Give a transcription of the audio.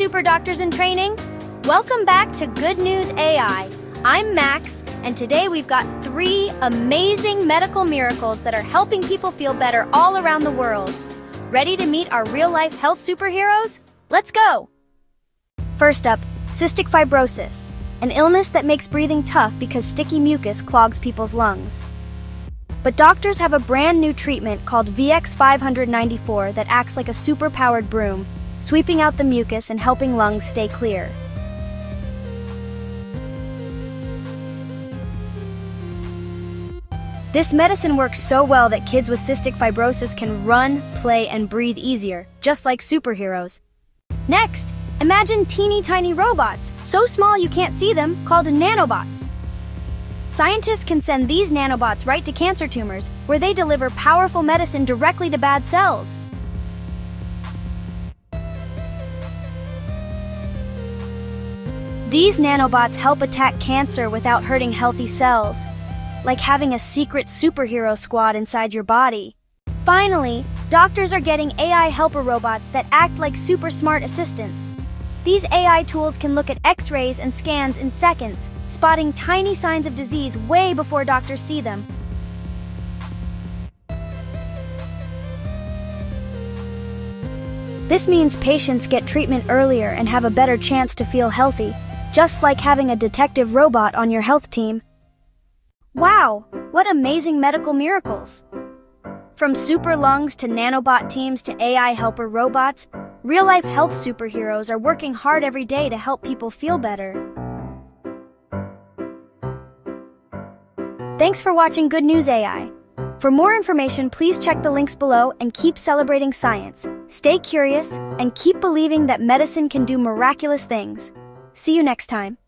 super doctors in training. Welcome back to Good News AI. I'm Max, and today we've got 3 amazing medical miracles that are helping people feel better all around the world. Ready to meet our real-life health superheroes? Let's go! First up, cystic fibrosis, an illness that makes breathing tough because sticky mucus clogs people's lungs. But doctors have a brand new treatment called VX594 that acts like a super-powered broom, sweeping out the mucus and helping lungs stay clear. This medicine works so well that kids with cystic fibrosis can run, play, and breathe easier, just like superheroes. Next, imagine teeny tiny robots, so small you can't see them, called nanobots. Scientists can send these nanobots right to cancer tumors, where they deliver powerful medicine directly to bad cells. These nanobots help attack cancer without hurting healthy cells, like having a secret superhero squad inside your body. Finally, doctors are getting AI helper robots that act like super smart assistants. These AI tools can look at X-rays and scans in seconds, spotting tiny signs of disease way before doctors see them. This means patients get treatment earlier and have a better chance to feel healthy, just like having a detective robot on your health team. Wow, what amazing medical miracles! From super lungs to nanobot teams to AI helper robots, real-life health superheroes are working hard every day to help people feel better. Thanks for watching Good News AI. For more information, please check the links below and keep celebrating science. Stay curious and keep believing that medicine can do miraculous things. See you next time.